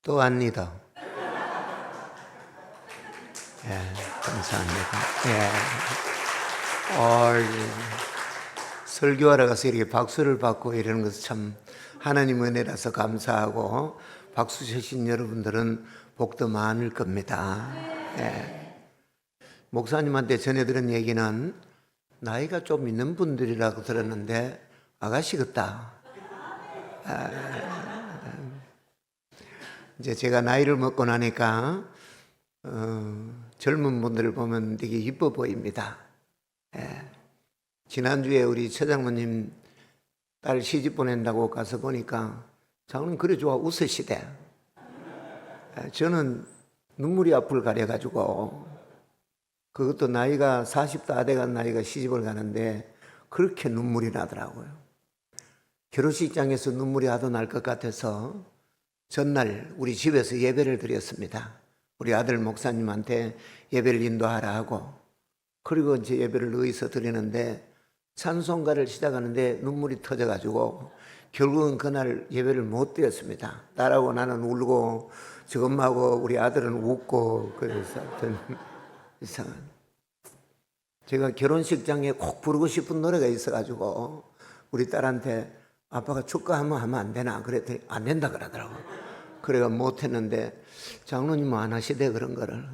또 합니다. 예, 감사합니다. 설교하러 가서 이렇게 박수를 받고 이러는 것은 참 하나님 은혜라서 감사하고, 박수 치신 여러분들은 복도 많을 겁니다. 예. 목사님한테 전해들은 얘기는 나이가 좀 있는 분들이라고 들었는데 아가씨 같다. 이제 제가 나이를 먹고 나니까 젊은 분들을 보면 되게 이뻐 보입니다. 예. 지난주에 우리 처장모님 딸 시집 보낸다고 가서 보니까 장로님 그래 좋아 웃으시대. 예. 저는 눈물이 앞을 가려가지고, 그것도 나이가 40 다 돼간 나이가 시집을 가는데 그렇게 눈물이 나더라고요. 결혼식장에서 눈물이 하도 날 것 같아서 전날 우리 집에서 예배를 드렸습니다. 우리 아들 목사님한테 예배를 인도하라 하고, 그리고 이제 예배를 의해서 드리는데 찬송가를 시작하는데 눈물이 터져가지고 결국은 그날 예배를 못 드렸습니다. 딸하고 나는 울고 저 엄마하고 우리 아들은 웃고, 그래서 이상한. 제가 결혼식장에 꼭 부르고 싶은 노래가 있어가지고 우리 딸한테 아빠가 축가하면 하면 안 되나 그랬더니 안 된다 그러더라고. 그래가 못했는데 장로님은 안 하시대 그런 거를.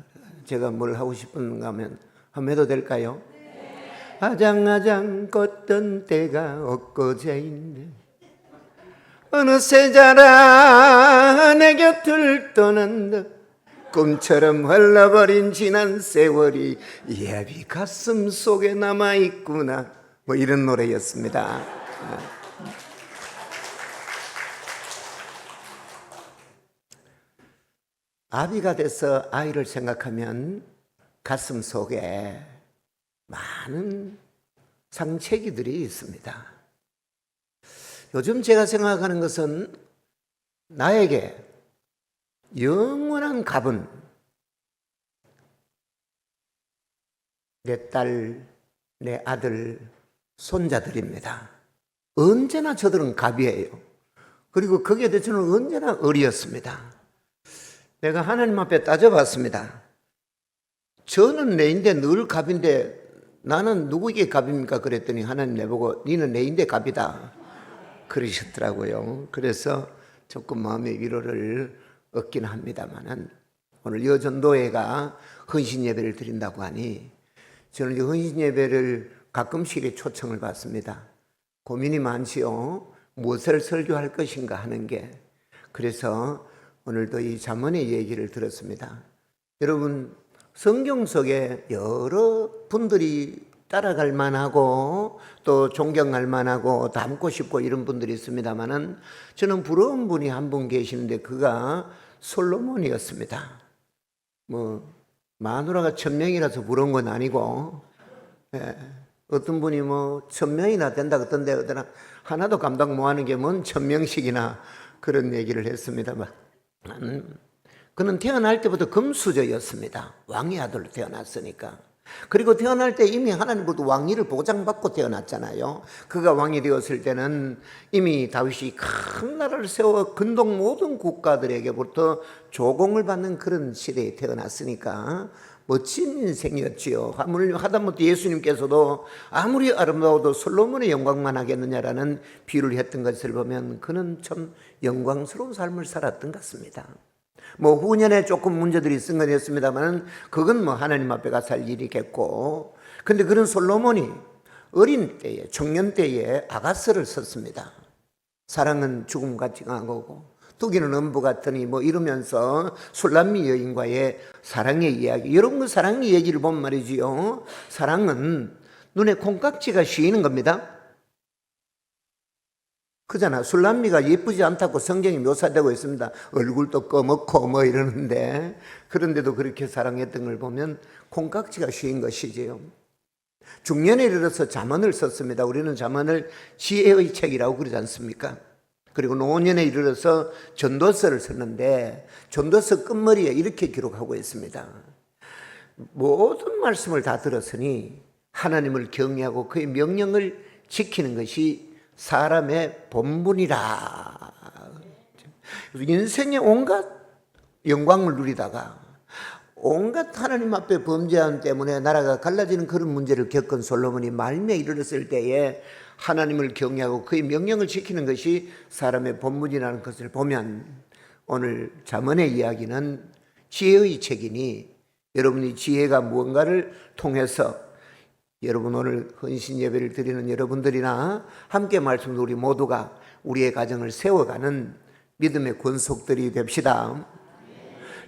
제가 뭘 하고 싶은가 하면 한번 해도 될까요? 네. 아장아장 걷던 때가 엊그제인데 어느새 자라 내 곁을 떠난다. 꿈처럼 흘러버린 지난 세월이 예비 가슴 속에 남아있구나. 뭐 이런 노래였습니다. 아비가 돼서 아이를 생각하면 가슴 속에 많은 상처기들이 있습니다. 요즘 제가 생각하는 것은 나에게 영원한 값은 내 딸, 내 아들, 손자들입니다. 언제나 저들은 값이에요. 그리고 거기에 대해서 저는 언제나 을이었습니다. 내가 하나님 앞에 따져봤습니다. 저는 내인데 늘 값인데 나는 누구에게 값입니까? 그랬더니 하나님 내보고 너는 내인데 값이다 그러셨더라고요. 그래서 조금 마음의 위로를 얻긴 합니다만은, 오늘 여전도회가 헌신 예배를 드린다고 하니 저는 헌신 예배를 가끔씩 초청을 받습니다. 고민이 많지요. 무엇을 설교할 것인가 하는 게. 그래서 오늘도 이 잠언의 얘기를 들었습니다. 여러분, 성경 속에 여러 분들이 따라갈 만하고 또 존경할 만하고 닮고 싶고 이런 분들이 있습니다만은, 저는 부러운 분이 한 분 계시는데 그가 솔로몬이었습니다. 뭐 마누라가 1000명이라서 부러운 건 아니고, 어떤 분이 뭐 1000명이나 된다 그던데 어떠나 하나도 감당 못하는 게 뭔 1000명씩이나 그런 얘기를 했습니다만, 그는 태어날 때부터 금수저였습니다. 왕의 아들로 태어났으니까. 그리고 태어날 때 이미 하나님부터 왕위를 보장받고 태어났잖아요. 그가 왕이 되었을 때는 이미 다윗이 큰 나라를 세워 근동 모든 국가들에게부터 조공을 받는 그런 시대에 태어났으니까 멋진 인생이었지요. 하다못해 예수님께서도 아무리 아름다워도 솔로몬의 영광만 하겠느냐라는 비유를 했던 것을 보면 그는 참 영광스러운 삶을 살았던 것 같습니다. 뭐 후년에 조금 문제들이 있은 건 했습니다만 그건 뭐 하나님 앞에 가서 할 일이겠고, 근데 그런 솔로몬이 어린 때에, 청년 때에 아가서를 썼습니다. 사랑은 죽음같이 강하고 뚜기는 음부 같으니 뭐 이러면서 술람미 여인과의 사랑의 이야기. 여러분, 그 사랑의 얘기를 보면 말이지요, 사랑은 눈에 콩깍지가 씌이는 겁니다. 그잖아. 술람미가 예쁘지 않다고 성경이 묘사되고 있습니다. 얼굴도 꺼멓고 뭐 이러는데, 그런데도 그렇게 사랑했던 걸 보면 콩깍지가 씌인 것이지요. 중년에 이르러서 잠언을 썼습니다. 우리는 잠언을 지혜의 책이라고 그러지 않습니까? 그리고 노년에 이르러서 전도서를 썼는데 전도서 끝머리에 이렇게 기록하고 있습니다. 모든 말씀을 다 들었으니 하나님을 경외하고 그의 명령을 지키는 것이 사람의 본분이라. 인생의 온갖 영광을 누리다가 온갖 하나님 앞에 범죄함 때문에 나라가 갈라지는 그런 문제를 겪은 솔로몬이 말미에 이르렀을 때에 하나님을 경외하고 그의 명령을 지키는 것이 사람의 본분이라는 것을 보면 오늘 잠언의 이야기는 지혜의 책이니 여러분이 지혜가 무언가를 통해서 여러분 오늘 헌신 예배를 드리는 여러분들이나 함께 말씀 우리 모두가 우리의 가정을 세워가는 믿음의 권속들이 됩시다.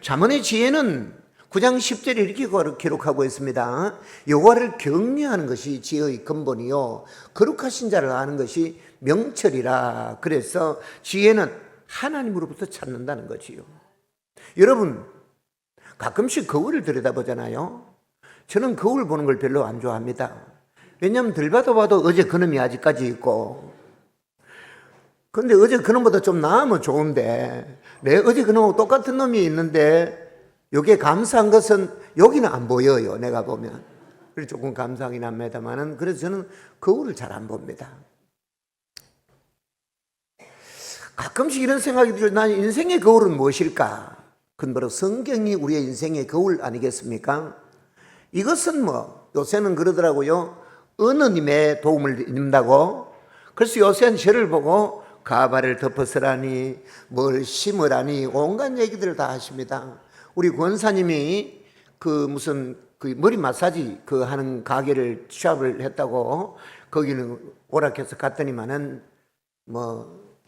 잠언의 지혜는 9장 10절에 이렇게 기록하고 있습니다. 여호와를 경외하는 것이 지혜의 근본이요 거룩하신 자를 아는 것이 명철이라. 그래서 지혜는 하나님으로부터 찾는다는 거지요. 여러분 가끔씩 거울을 들여다보잖아요. 저는 거울 보는 걸 별로 안 좋아합니다. 왜냐하면 들봐도 봐도 어제 그놈이 아직까지 있고, 근데 어제 그놈보다 좀 나으면 좋은데 내 어제 그놈하고 똑같은 놈이 있는데 여기에 감사한 것은 여기는 안 보여요. 내가 보면 그래서 조금 감사하긴 합니다만은, 그래서 저는 거울을 잘 안 봅니다. 가끔씩 이런 생각이 들어요. 난 인생의 거울은 무엇일까? 그건 바로 성경이 우리의 인생의 거울 아니겠습니까? 이것은 요새는 그러더라고요. 은느님의 도움을 입는다고. 그래서 요새는 저를 보고 가발을 덮어서라니 뭘 심으라니 온갖 얘기들을 다 하십니다. 우리 권사님이 무슨 머리 마사지 하는 가게를 취업을 했다고 거기는 오락해서 갔더니만은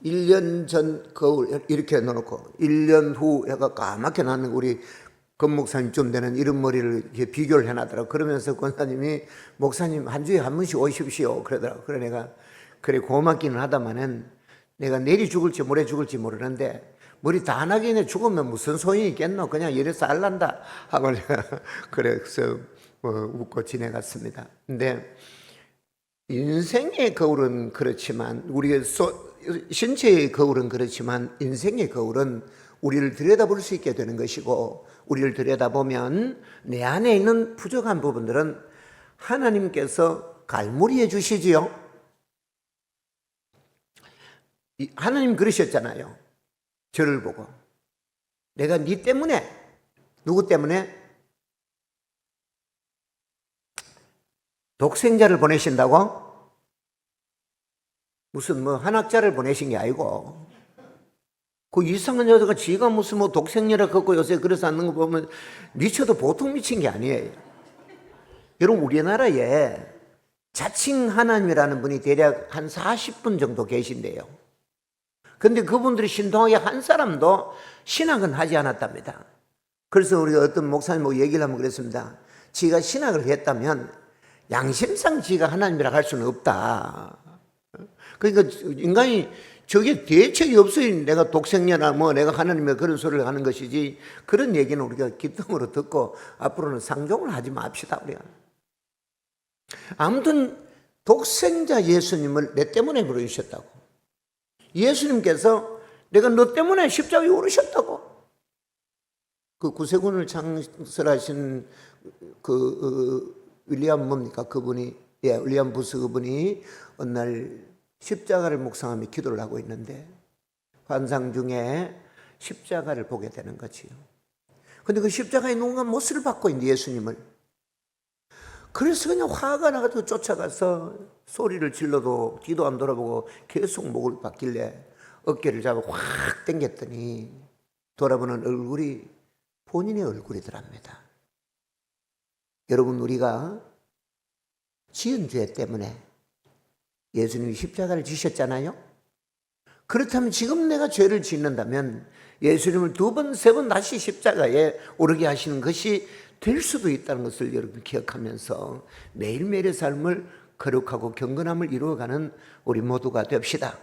1년 전 거울 이렇게 넣어놓고 1년 후 해가 까맣게 나는 우리 권목사님 좀 되는 이런 머리를 이렇게 비교를 해놨더라고. 그러면서 권사님이 목사님 한 주에 한 번씩 오십시오 그러더라고. 그래 내가 그래 고맙기는 하다마는 내가 내일 죽을지 모레 죽을지 모르는데 머리 다 나게 내 죽으면 무슨 소용이 있겠노? 그냥 이래서 알란다 하고 내가 그래서 웃고 지내갔습니다. 근데 인생의 거울은 그렇지만 우리의 신체의 거울은 그렇지만 인생의 거울은 우리를 들여다볼 수 있게 되는 것이고, 우리를 들여다보면 내 안에 있는 부족한 부분들은 하나님께서 갈무리해 주시지요. 하나님 그러셨잖아요. 저를 보고 내가 네 때문에, 누구 때문에? 독생자를 보내신다고? 무슨 한학자를 보내신 게 아니고, 그 이상한 여자가 지가 무슨 독생녀라 걷고 요새 그래서 앉는 거 보면 미쳐도 보통 미친 게 아니에요. 여러분 우리나라에 자칭 하나님이라는 분이 대략 한 40분 정도 계신데요. 근데 그분들이 신통하게 한 사람도 신학은 하지 않았답니다. 그래서 우리 어떤 목사님 얘기를 하면 그랬습니다. 지가 신학을 했다면 양심상 지가 하나님이라고 할 수는 없다. 그러니까 인간이 저게 대책이 없어요. 내가 독생녀나 내가 하나님의 그런 소리를 하는 것이지, 그런 얘기는 우리가 기쁨으로 듣고 앞으로는 상종을 하지 맙시다. 우리가 아무튼 독생자 예수님을 내 때문에 부르셨다고. 예수님께서 내가 너 때문에 십자가에 오르셨다고. 그 구세군을 창설하신 윌리엄 뭡니까? 그분이, 윌리엄 부스 그분이 어느 날 십자가를 묵상하며 기도를 하고 있는데 환상 중에 십자가를 보게 되는 거지요. 근데 그 십자가에 누군가 못을 받고 있는 예수님을. 그래서 그냥 화가 나가지고 쫓아가서 소리를 질러도 뒤도 안 돌아보고 계속 목을 박길래 어깨를 잡아 확 당겼더니 돌아보는 얼굴이 본인의 얼굴이더랍니다. 여러분 우리가 지은 죄 때문에 예수님이 십자가를 지셨잖아요. 그렇다면 지금 내가 죄를 짓는다면 예수님을 2번, 3번 다시 십자가에 오르게 하시는 것이 될 수도 있다는 것을 여러분 기억하면서 매일매일의 삶을 거룩하고 경건함을 이루어가는 우리 모두가 됩시다.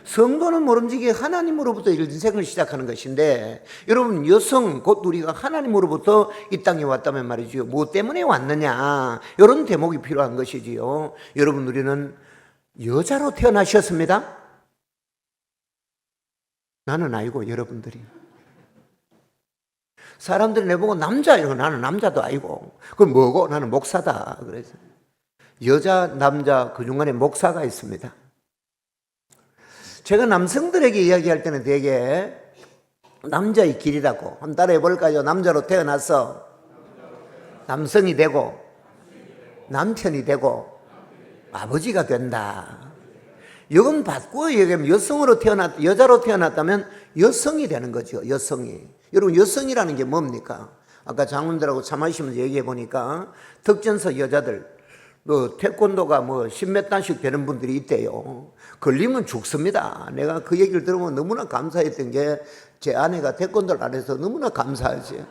성도는 모름지기 하나님으로부터 인생을 시작하는 것인데, 여러분 여성 곧 우리가 하나님으로부터 이 땅에 왔다면 말이지요. 뭐 때문에 왔느냐, 이런 대목이 필요한 것이지요. 여러분 우리는 여자로 태어나셨습니다. 나는 아니고 여러분들이. 사람들이 내보고 남자 이러고 나는 남자도 아니고, 그럼 뭐고? 나는 목사다. 그래서 여자 남자 그 중간에 목사가 있습니다. 제가 남성들에게 이야기할 때는 되게 남자의 길이라고. 한번 따라해 볼까요? 남자로 태어나서 남성이 되고 남편이 되고 아버지가 된다. 이건 바꾸어 얘기하면 여자로 태어났다면 여성이 되는 거죠. 여성이. 여러분, 여성이라는 게 뭡니까? 아까 장군들하고 차 마시면서 얘기해 보니까 덕전서 여자들 태권도가 10몇 단씩 되는 분들이 있대요. 걸리면 죽습니다. 내가 그 얘기를 들으면 너무나 감사했던 게 제 아내가 태권도를 안 해서 너무나 감사하지.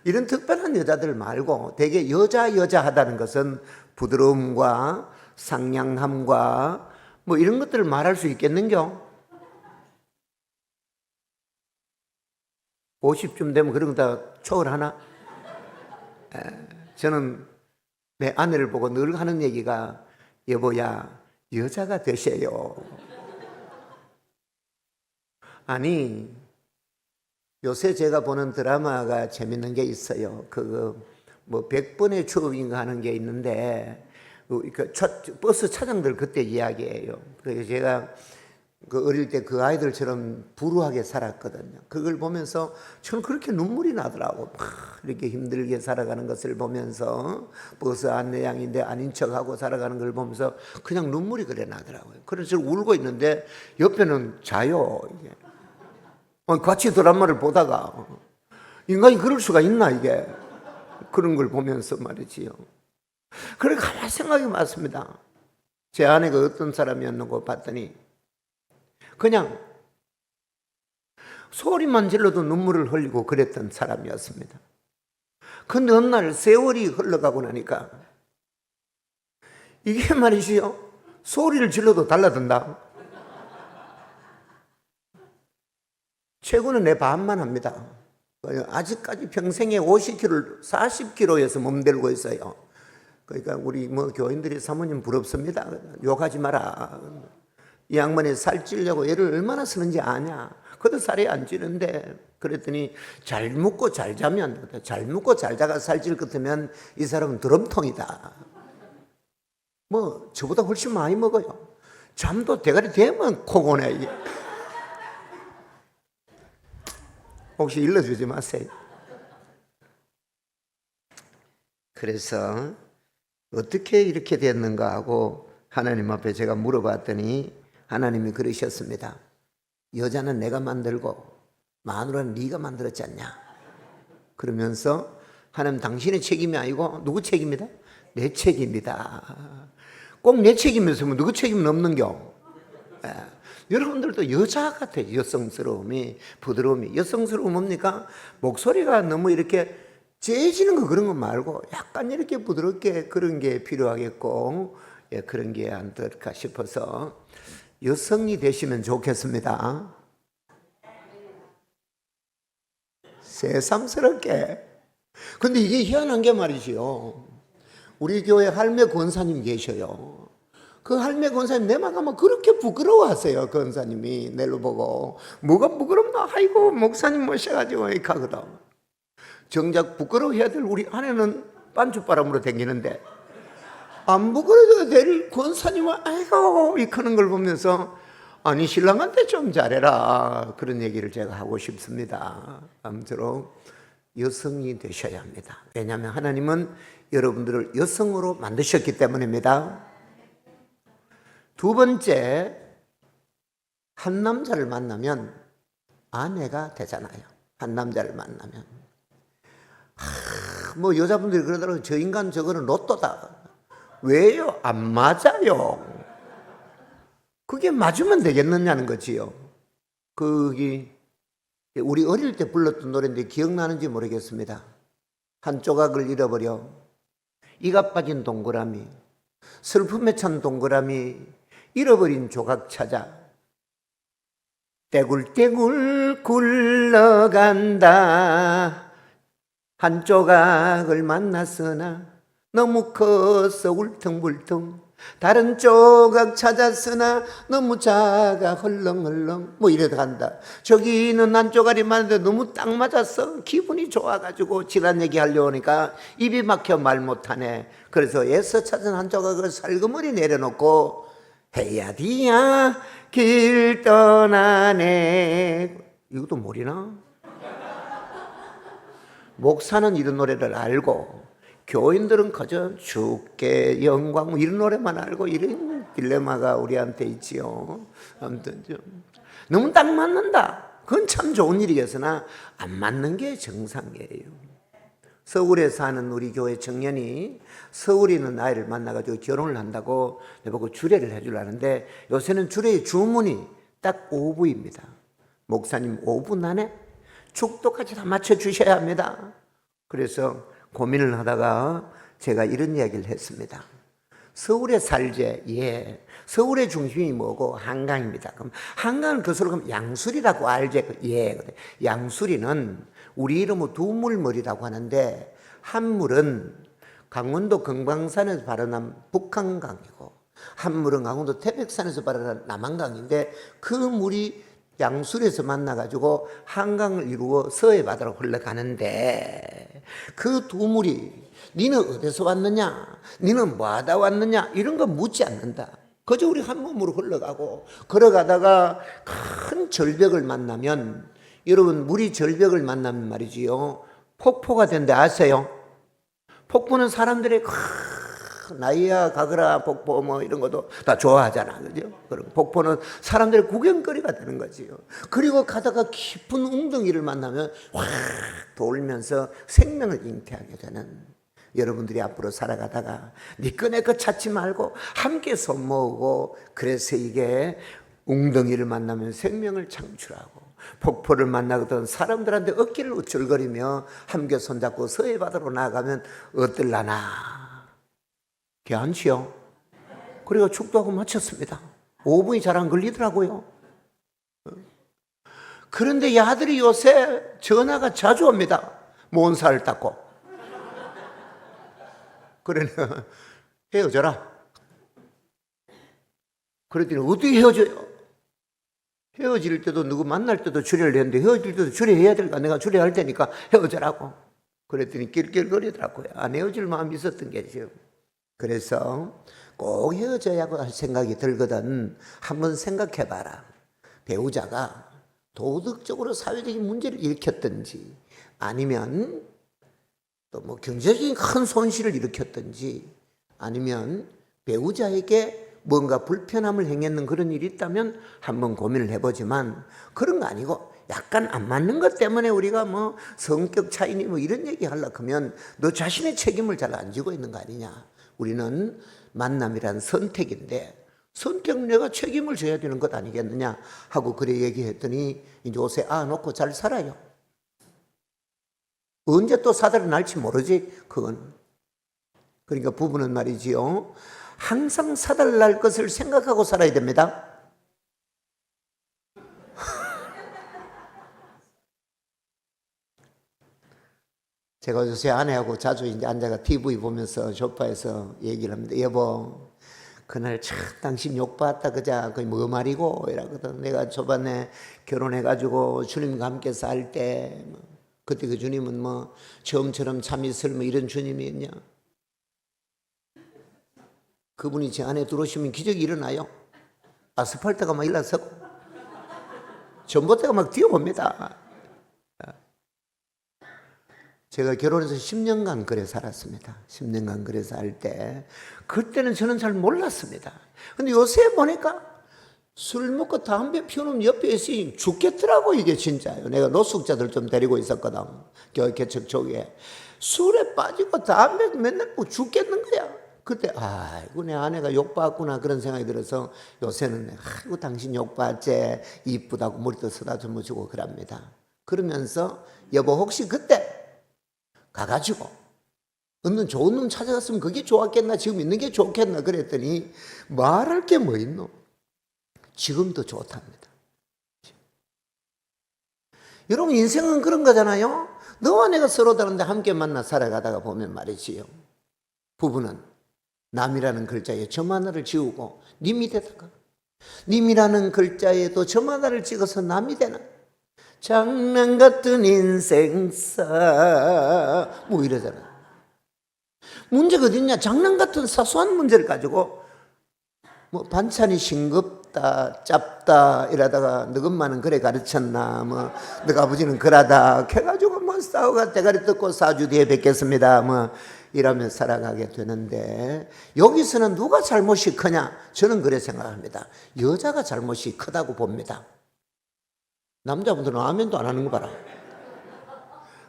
이런 특별한 여자들 말고 되게 여자하다는 것은 부드러움과 상냥함과 이런 것들을 말할 수 있겠는겨? 50쯤 되면 그런 거 다 초월하나? 저는 내 아내를 보고 늘 하는 얘기가 여보야, 여자가 되세요. 아니, 요새 제가 보는 드라마가 재밌는 게 있어요. 100번의 추억인가 하는 게 있는데, 버스 차장들 그때 이야기예요. 그래서 제가 어릴 때 그 아이들처럼 불우하게 살았거든요. 그걸 보면서 저는 그렇게 눈물이 나더라고. 막 이렇게 힘들게 살아가는 것을 보면서 버스 안내양인데 아닌 척하고 살아가는 걸 보면서 그냥 눈물이 그래 나더라고요. 그래서 울고 있는데 옆에는 자요. 이게. 같이 드라마를 보다가 인간이 그럴 수가 있나 이게. 그런 걸 보면서 말이지요. 그래 가만히 생각이 맞습니다. 제 아내가 어떤 사람이었는고 봤더니 그냥 소리만 질러도 눈물을 흘리고 그랬던 사람이었습니다. 그런데 어느 날 세월이 흘러가고 나니까 이게 말이지요, 소리를 질러도 달라든다. 최고는 내 반만 합니다. 아직까지 평생에 50kg, 40kg에서 몸들고 있어요. 그러니까 우리 교인들이 사모님 부럽습니다. 욕하지 마라. 이 양반이 살찌려고 애를 얼마나 쓰는지 아냐. 그도 살이 안 찌는데. 그랬더니 잘 먹고 잘 자면, 잘 먹고 잘 자가 살찔 것 같으면 이 사람은 드럼통이다. 저보다 훨씬 많이 먹어요. 잠도 대가리 되면 코고네. 혹시 일러주지 마세요. 그래서 어떻게 이렇게 됐는가 하고 하나님 앞에 제가 물어봤더니 하나님이 그러셨습니다. 여자는 내가 만들고 마누라는 네가 만들었지 않냐. 그러면서 하나님, 당신의 책임이 아니고 누구 책임이다? 내 책임이다. 꼭 내 책임이었으면 누구 책임은 없는겨. 여러분들도 여자 같아요. 여성스러움이, 부드러움이. 여성스러움 뭡니까? 목소리가 너무 이렇게 재지는 거 그런 거 말고 약간 이렇게 부드럽게 그런 게 필요하겠고, 그런 게 안 될까 싶어서 여성이 되시면 좋겠습니다. 새삼스럽게. 근데 이게 희한한 게 말이지요. 우리 교회 할매 권사님 계셔요. 그 할매 권사님 내만 가면 그렇게 부끄러워하세요. 권사님이 내로 보고 뭐가 부끄럽나? 아이고 목사님 모셔가지고 이렇게 하거든. 정작 부끄러워해야 될 우리 아내는 반죽바람으로 댕기는데 안 부끄러워도 될 권사님은 아이고 이렇게 하는 걸 보면서 아니 신랑한테 좀 잘해라, 그런 얘기를 제가 하고 싶습니다. 아무쪼록 여성이 되셔야 합니다. 왜냐하면 하나님은 여러분들을 여성으로 만드셨기 때문입니다. 두 번째, 한 남자를 만나면 아내가 되잖아요. 한 남자를 만나면. 여자분들이 그러더라고요. 저 인간 저거는 로또다. 왜요? 안 맞아요. 그게 맞으면 되겠느냐는 거지요. 우리 어릴 때 불렀던 노래인데 기억나는지 모르겠습니다. 한 조각을 잃어버려 이가 빠진 동그라미, 슬픔에 찬 동그라미, 잃어버린 조각 찾아 떼굴떼굴 굴러간다. 한 조각을 만났으나 너무 커서 울퉁불퉁, 다른 조각 찾았으나 너무 작아 헐렁헐렁, 이래도 간다. 저기는 한 조각이 많은데 너무 딱 맞았어. 기분이 좋아가지고 지난 얘기 하려고 하니까 입이 막혀 말 못하네. 그래서 애써 찾은 한 조각을 살그머리 내려놓고 헤야디야 길 떠나네. 이것도 모르나? 목사는 이런 노래를 알고 교인들은 그저 주께 영광 이런 노래만 알고 이런 딜레마가 우리한테 있지요. 아무튼 너무 딱 맞는다. 그건 참 좋은 일이겠으나 안 맞는 게 정상이에요. 서울에 사는 우리 교회 청년이 서울에 있는 아이를 만나가지고 결혼을 한다고 내보고 주례를 해주려는데 요새는 주례의 주문이 딱 오부입니다. 목사님 5분 안에 축도까지 다 맞춰주셔야 합니다. 그래서 고민을 하다가 제가 이런 이야기를 했습니다. 서울에 살제, 예. 서울의 중심이 뭐고? 한강입니다. 그럼 한강을 거슬러 가면 양수리라고 알제? 예. 양수리는 우리 이름은 두물머리라고 하는데 한 물은 강원도 금강산에서 발원한 북한강이고 한 물은 강원도 태백산에서 발원한 남한강인데 그 물이 양수리에서 만나가지고 한강을 이루어 서해 바다로 흘러가는데 그 두 물이 니는 어디서 왔느냐? 니는 뭐하다 왔느냐? 이런 거 묻지 않는다. 그저 우리 한 몸으로 흘러가고 걸어가다가 큰 절벽을 만나면 여러분 물이 절벽을 만나면 말이지요. 폭포가 된다 아세요? 폭포는 사람들의 나이야 가거라 폭포 뭐 이런 것도 다 좋아하잖아. 그죠? 그럼 폭포는 사람들의 구경거리가 되는 거지요. 그리고 가다가 깊은 웅덩이를 만나면 확 돌면서 생명을 잉태하게 되는 여러분들이 앞으로 살아가다가 니 거 내 거 찾지 말고 함께 손 모으고 그래서 이게 웅덩이를 만나면 생명을 창출하고 폭포를 만나거든 사람들한테 어깨를 우쭐거리며 함께 손잡고 서해 바다로 나아가면 어떨라나 괜찮지요? 그리고 축도하고 마쳤습니다. 5분이 잘 안 걸리더라고요. 그런데 야들이 요새 전화가 자주 옵니다. 뭔 살을 닦고 그러니까 헤어져라. 그랬더니 어떻게 헤어져요? 헤어질 때도 누구 만날 때도 주례를 했는데 헤어질 때도 주례해야 될까? 내가 주례할 테니까 헤어져라고. 그랬더니 낄낄거리더라고요. 안 헤어질 마음이 있었던 게죠. 그래서 꼭 헤어져야 할 생각이 들거든. 한번 생각해봐라. 배우자가 도덕적으로 사회적인 문제를 일으켰든지 아니면 또 뭐 경제적인 큰 손실을 일으켰든지 아니면 배우자에게 뭔가 불편함을 행했는 그런 일이 있다면 한번 고민을 해보지만 그런 거 아니고 약간 안 맞는 것 때문에 우리가 뭐 성격 차이니 뭐 이런 얘기 하려고 하면 너 자신의 책임을 잘 안 지고 있는 거 아니냐. 우리는 만남이란 선택인데 선택 내가 책임을 져야 되는 것 아니겠느냐 하고 그래 얘기했더니 이제 요새 놓고 잘 살아요. 언제 또 사달이 날지 모르지 그건. 그러니까 부부는 말이지요. 항상 사달 날 것을 생각하고 살아야 됩니다. 제가 요새 아내하고 자주 이제 앉아가 TV 보면서 소파에서 얘기를 합니다. 여보, 그날 참 당신 욕받았다 그자 그게 뭐 말이고 이러거든. 내가 초반에 결혼해가지고 주님과 함께 살 때 그때 그 주님은 뭐 처음처럼 참이슬 뭐 이런 주님이었냐? 그분이 제 안에 들어오시면 기적이 일어나요. 아스팔트가 막 일어서고 전봇대가 막 뛰어옵니다. 제가 결혼해서 10년간 그래 살았습니다. 10년간 그래 살 때 그때는 저는 잘 몰랐습니다. 근데 요새 보니까 술 먹고 담배 피우는 옆에 있으니 죽겠더라고. 이게 진짜요. 내가 노숙자들 좀 데리고 있었거든. 개척 쪽에 술에 빠지고 담배 맨날 먹고 죽겠는 거야. 그때 아이고 내 아내가 욕받았구나 그런 생각이 들어서 요새는 아이고 당신 욕받았지 이쁘다고 머리도 쓰다듬어 주고 그럽니다. 그러면서 여보 혹시 그때 가가지고 없는 좋은 놈 찾아갔으면 그게 좋았겠나 지금 있는 게 좋겠나 그랬더니 말할 게 뭐 있노. 지금도 좋답니다. 여러분 인생은 그런 거잖아요. 너와 내가 서로 다른데 함께 만나 살아가다가 보면 말이지요. 부부는 남이라는 글자에 점 하나를 지우고 님이 되다가 님이라는 글자에도 점 하나를 찍어서 남이 되는 장난 같은 인생사 뭐 이러잖아요. 문제가 어딨냐. 장난 같은 사소한 문제를 가지고 뭐 반찬이 싱겁 썩다 짭다 이러다가 너희 엄마는 그래 가르쳤나 뭐 너희 아버지는 그러다 해가지고 뭐 싸우가 대가리 뜯고 4주 뒤에 뵙겠습니다 뭐 이러면서 살아가게 되는데, 여기서는 누가 잘못이 크냐? 저는 그래 생각합니다. 여자가 잘못이 크다고 봅니다. 남자분들은 아멘도 안 하는 거 봐라.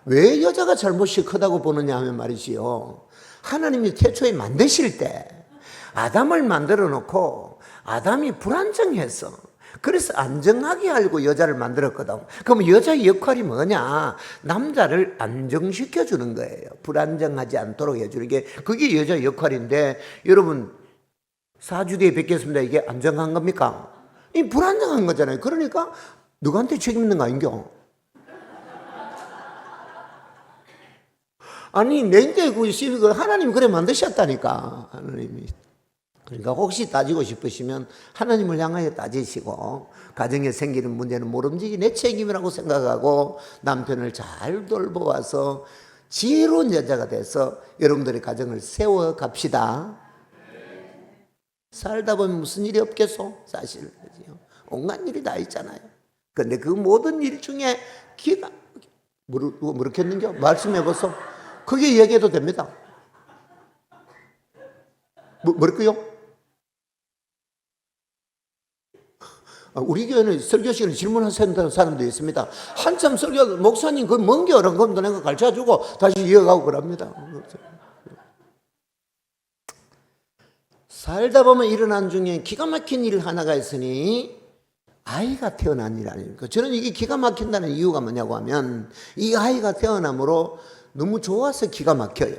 왜 여자가 잘못이 크다고 보느냐 하면 말이지요, 하나님이 태초에 만드실 때 아담을 만들어 놓고 아담이 불안정해서, 그래서 안정하게 하려고 여자를 만들었거든. 그럼 여자의 역할이 뭐냐? 남자를 안정시켜 주는 거예요. 불안정하지 않도록 해주는 게, 그게 여자의 역할인데, 여러분 4주 뒤에 뵙겠습니다, 이게 안정한 겁니까? 이 불안정한 거잖아요. 그러니까 누구한테 책임 있는 거 아닌겨? 아니 내 인생 그 시비를 하나님이 그래 만드셨다니까. 하나님이. 그러니까 혹시 따지고 싶으시면 하나님을 향하여 따지시고, 가정에 생기는 문제는 모름지기 내 책임이라고 생각하고 남편을 잘 돌보아서 지혜로운 여자가 돼서 여러분들의 가정을 세워 갑시다. 살다 보면 무슨 일이 없겠소? 사실 온갖 일이 다 있잖아요. 그런데 그 모든 일 중에 기가 뭐렇겠는겨? 말씀해보소. 그게 얘기해도 됩니다. 뭐랄까요? 우리 교회는 설교 시간에 질문하는 사람도 있습니다. 한참 설교, 목사님 그 먼 게 어려운 겁니다. 내가 가르쳐주고 다시 이어가고 그럽니다. 살다 보면 일어난 중에 기가 막힌 일 하나가 있으니 아이가 태어난 일 아닙니까? 저는 이게 기가 막힌다는 이유가 뭐냐고 하면, 이 아이가 태어남으로 너무 좋아서 기가 막혀요.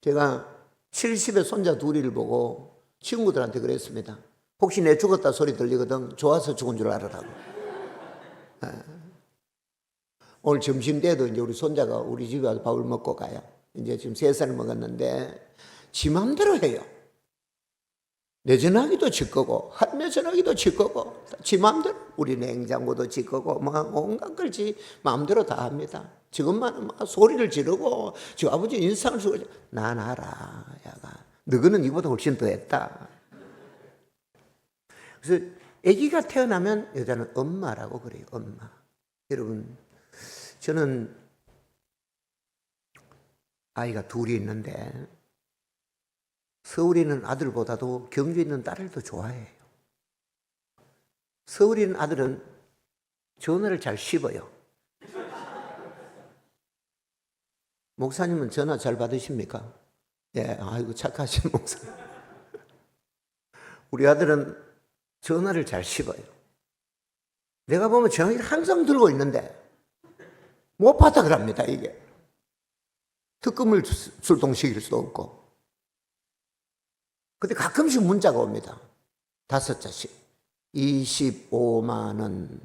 제가 70의 손자 둘이를 보고 친구들한테 그랬습니다. 혹시 내 죽었다 소리 들리거든 좋아서 죽은 줄 알아라고. 오늘 점심 때도 이제 우리 손자가 우리 집에 와서 밥을 먹고 가요. 이제 지금 3살 먹었는데 지 맘대로 해요. 내 전화기도 지 거고 할매 전화기도 지 거고 지 맘대로, 우리 냉장고도 지 거고 막 온갖 걸 지 맘대로 다 합니다. 지금만 막 소리를 지르고 지 아버지 인상을 쓰고, 난 알아 야가 너희는 이보다 훨씬 더 했다. 그래서 아기가 태어나면 여자는 엄마라고 그래요. 엄마. 여러분, 저는 아이가 둘이 있는데 서울에 있는 아들보다도 경주에 있는 딸을 더 좋아해요. 서울에 있는 아들은 전화를 잘 씹어요. 목사님은 전화 잘 받으십니까? 예, 아이고 착하신 목사님. 우리 아들은 전화를 잘 씹어요. 내가 보면 전화기를 항상 들고 있는데 못 받아 그럽니다. 이게 특금을 출동시킬 수도 없고. 근데 가끔씩 문자가 옵니다. 5자씩 25만 원.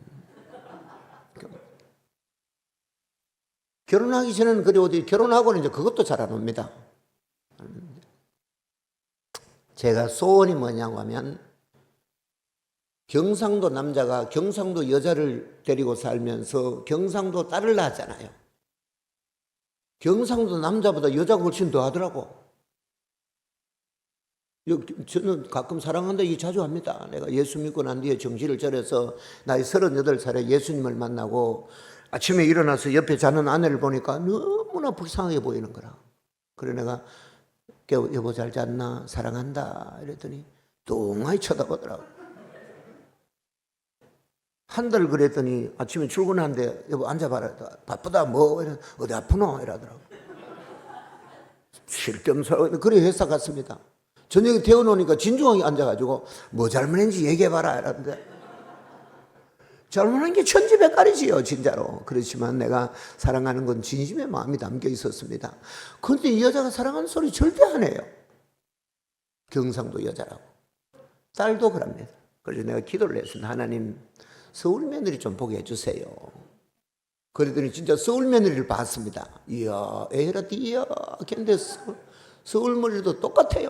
결혼하기 전에는 그래 오지, 결혼하고는 이제 그것도 잘 안 옵니다. 제가 소원이 뭐냐고 하면, 경상도 남자가 경상도 여자를 데리고 살면서 경상도 딸을 낳았잖아요. 경상도 남자보다 여자가 훨씬 더 하더라고. 저는 가끔 사랑한다 얘기 자주 합니다. 내가 예수 믿고 난 뒤에 정신을 차려서 나이 38살에 예수님을 만나고 아침에 일어나서 옆에 자는 아내를 보니까 너무나 불쌍하게 보이는 거라. 그래 내가 여보 잘 잤나? 사랑한다 이랬더니 뚱하게 쳐다보더라고. 한 달 그랬더니 아침에 출근하는데 여보 앉아봐라. 바쁘다 뭐 이래, 어디 아프노? 이러더라고. 실겸사 그래 회사 갔습니다. 저녁에 태워놓으니까 진중하게 앉아가지고 뭐 잘못했는지 얘기해봐라 이러는데, 잘못한 게 천지백갈이지요 진짜로. 그렇지만 내가 사랑하는 건 진심의 마음이 담겨 있었습니다. 그런데 이 여자가 사랑하는 소리 절대 안 해요. 경상도 여자라고. 딸도 그럽니다. 그래서 내가 기도를 했습니다. 하나님 서울 며느리 좀 보게 해주세요. 그랬더니 진짜 서울 며느리를 봤습니다. 이야 에라디야 근데 서울 며느리도 똑같아요.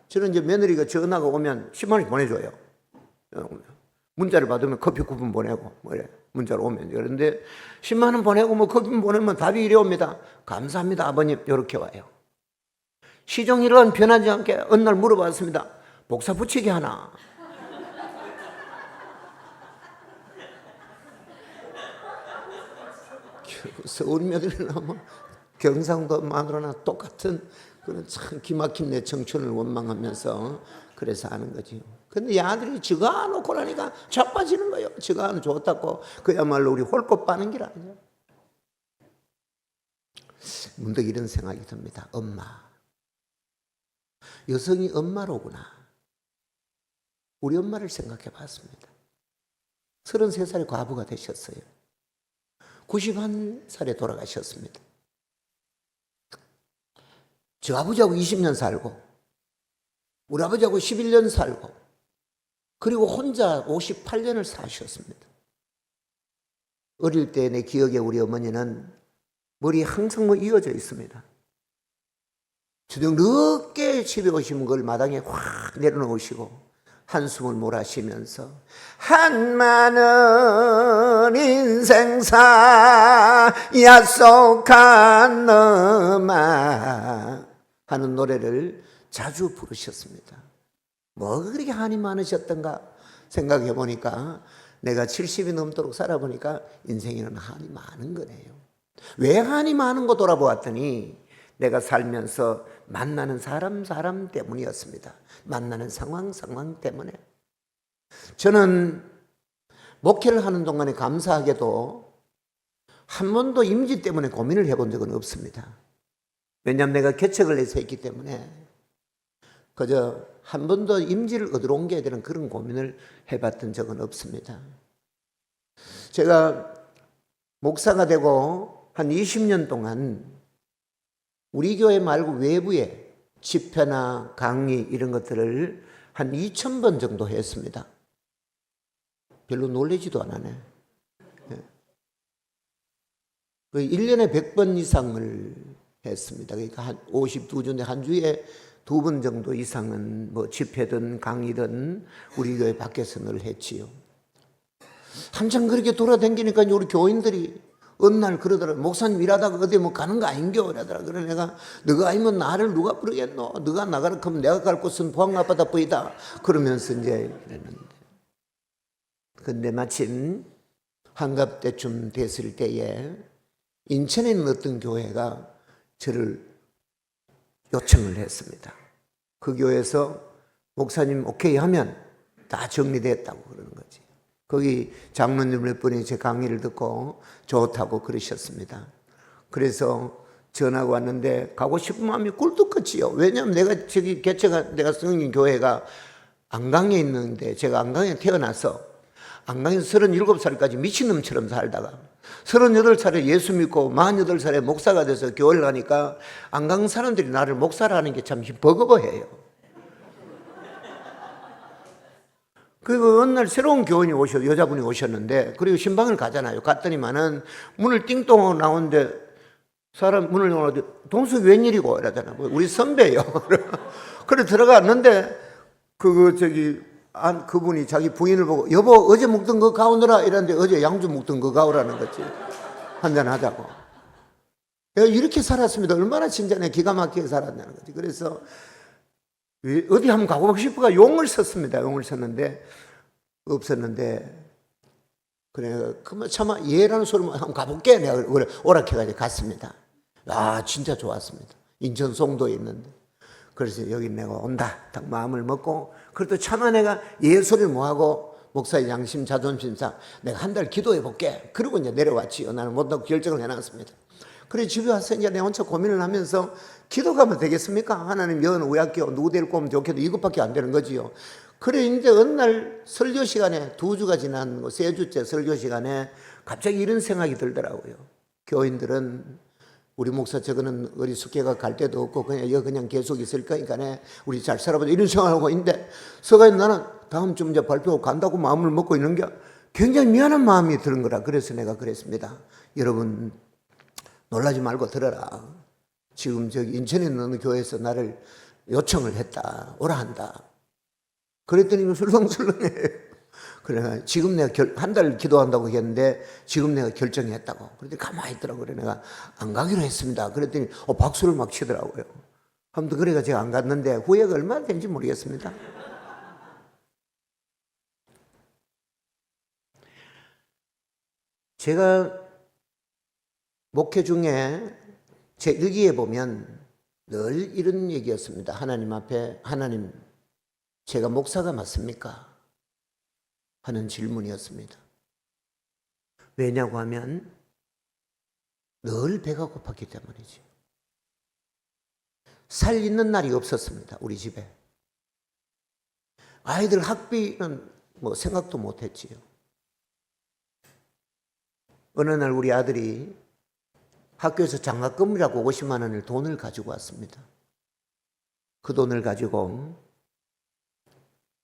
저는 이제 며느리가 전화가 오면 10만 원씩 보내줘요. 문자를 받으면 커피 쿠폰 보내고 뭐 이래. 문자로 오면. 그런데 10만 원 보내고 뭐 커피 보내면 답이 이래 옵니다. 감사합니다 아버님. 이렇게 와요. 시종일관 변하지 않게 어느 날 물어봤습니다. 복사 붙이기 하나? 서울 며느리나 뭐 경상도 마누라나 똑같은 그런 참 기막힌 내 청춘을 원망하면서 그래서 하는 거지. 근데 이 아들이 지가 놓고 나니까 자빠지는 거예요. 지가 좋다고. 그야말로 우리 홀꽃 빠는 길 아니야. 문득 이런 생각이 듭니다. 엄마. 여성이 엄마로구나. 우리 엄마를 생각해 봤습니다. 33살의 과부가 되셨어요. 91살에 돌아가셨습니다. 저 아버지하고 20년 살고 우리 아버지하고 11년 살고 그리고 혼자 58년을 사셨습니다. 어릴 때 내 기억에 우리 어머니는 머리 항상 뭐 이어져 있습니다. 저녁 늦게 집에 오시면 그걸 마당에 확 내려놓으시고 한숨을 몰아쉬면서 한마는 인생사 약속한 너마 하는 노래를 자주 부르셨습니다. 뭐가 그렇게 한이 많으셨던가 생각해 보니까 내가 70이 넘도록 살아보니까 인생에는 한이 많은 거네요. 왜 한이 많은 거 돌아보았더니 내가 살면서 만나는 사람 때문이었습니다. 만나는 상황 때문에. 저는 목회를 하는 동안에 감사하게도 한 번도 임지 때문에 고민을 해본 적은 없습니다. 왜냐하면 내가 개척을 해서 했기 때문에 그저 한 번도 임지를 얻으러 옮겨야 되는 그런 고민을 해봤던 적은 없습니다. 제가 목사가 되고 한 20년 동안 우리 교회 말고 외부에 집회나 강의 이런 것들을 한 2,000번 정도 했습니다. 별로 놀라지도 않아네. 1년에 100번 이상을 했습니다. 그러니까 한 52주인데 한 주에 2번 정도 이상은 뭐 집회든 강의든 우리 교회 밖에서 늘 했지요. 한참 그렇게 돌아다니니까 우리 교인들이 어느 날 그러더라. 목사님 일하다가 어디 뭐 가는 거 아닌겨? 이러더라. 그래 내가 너가 아니면 나를 누가 부르겠노? 너가 나가라 하면 내가 갈 곳은 포항 앞바다 보이다. 그러면서 이제 그랬는데. 근데 마침 한갑 때쯤 됐을 때에 인천에 있는 어떤 교회가 저를 요청을 했습니다. 그 교회에서 목사님 오케이 하면 다 정리됐다고 그러는 거지. 거기 장로님 몇 분이 제 강의를 듣고 좋다고 그러셨습니다. 그래서 전화가 왔는데 가고 싶은 마음이 꿀떡같지요. 왜냐하면 내가 저기 개척한 내가 성인 교회가 안강에 있는데 제가 안강에 태어나서 안강에서 37살까지 미친놈처럼 살다가 38살에 예수 믿고 48살에 목사가 돼서 교회를 가니까 안강 사람들이 나를 목사라는 게 참 버거워해요. 그리고 어느 날 새로운 교인이 여자분이 오셨는데, 그리고 신방을 가잖아요. 갔더니만은 문을 띵동 나오는데 사람 문을 열어도 동숙이 웬일이고 이러잖아. 우리 선배예요. 그래 들어갔는데 그분이 자기 부인을 보고 여보 어제 먹던 거 가오너라 이랬는데 어제 양주 먹던 거 가오라는 거지. 한잔 하자고. 내가 이렇게 살았습니다. 얼마나 진짜네 기가 막히게 살았냐는 거지. 그래서 어디 한번 가고 싶어가 용을 썼습니다. 용을 썼는데 없었는데 그래 그만 차마 예라는 소리만 한번 가볼게. 내가 오락해가지고 갔습니다. 아 진짜 좋았습니다. 인천 송도에 있는데 그래서 여기 내가 온다 딱 마음을 먹고 그래도 차마 내가 예 소리를 뭐하고 목사의 양심 자존심상 내가 한 달 기도해 볼게. 그러고 이제 내려왔지요. 나는 못하고 결정을 해놨습니다. 그래 집에 와서 이제 내가 혼자 고민을 하면서 기도가면 되겠습니까? 하나님 여는 우약교 누구 데리고 오면 좋겠다. 이것밖에 안 되는 거지요. 그래 이제 어느 날 설교 시간에 2주가 지난 3주째 설교 시간에 갑자기 이런 생각이 들더라고요. 교인들은 우리 목사 저거는 어리숙해가 갈 데도 없고 그냥 계속 있을 거니까 우리 잘 살아보자 이런 생각을 하고 있는데 서가 나는 다음 주 이제 발표하고 간다고 마음을 먹고 있는 게 굉장히 미안한 마음이 드는 거라. 그래서 내가 그랬습니다. 여러분 놀라지 말고 들어라. 지금 저기 인천에 있는 어느 교회에서 나를 요청을 했다. 오라 한다. 그랬더니 술렁술렁해. 그래 지금 내가 한 달 기도한다고 했는데 지금 내가 결정했다고. 그랬더니 가만히 있더라고. 그래 내가 안 가기로 했습니다. 그랬더니 박수를 막 치더라고요. 아무튼 그래가 제가 안 갔는데 후회가 얼마나 되는지 모르겠습니다. 제가 목회 중에 제 일기에 보면 늘 이런 얘기였습니다. 하나님 앞에, 하나님, 제가 목사가 맞습니까? 하는 질문이었습니다. 왜냐고 하면 늘 배가 고팠기 때문이죠. 살 있는 날이 없었습니다. 우리 집에. 아이들 학비는 뭐 생각도 못했지요. 어느 날 우리 아들이 학교에서 장학금이라고 50만 원을 돈을 가지고 왔습니다. 그 돈을 가지고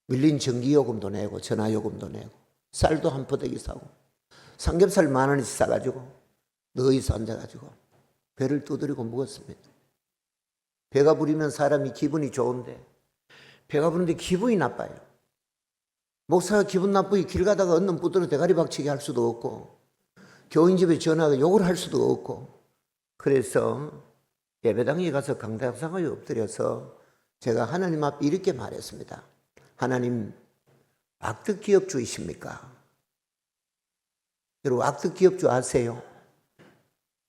밀린 전기요금도 내고 전화요금도 내고 쌀도 한 포대기 사고 삼겹살 10,000원씩 사가지고 너희서 앉아가지고 배를 두드리고 묵었습니다. 배가 부르면 사람이 기분이 좋은데 배가 부르는데 기분이 나빠요. 목사가 기분 나쁘게 길 가다가 얻는 부드러 대가리 박치기 할 수도 없고 교인집에 전화가 욕을 할 수도 없고 그래서 예배당에 가서 강당상에 엎드려서 제가 하나님 앞에 이렇게 말했습니다. 하나님, 악득 기업주이십니까? 여러분, 악득 기업주 아세요?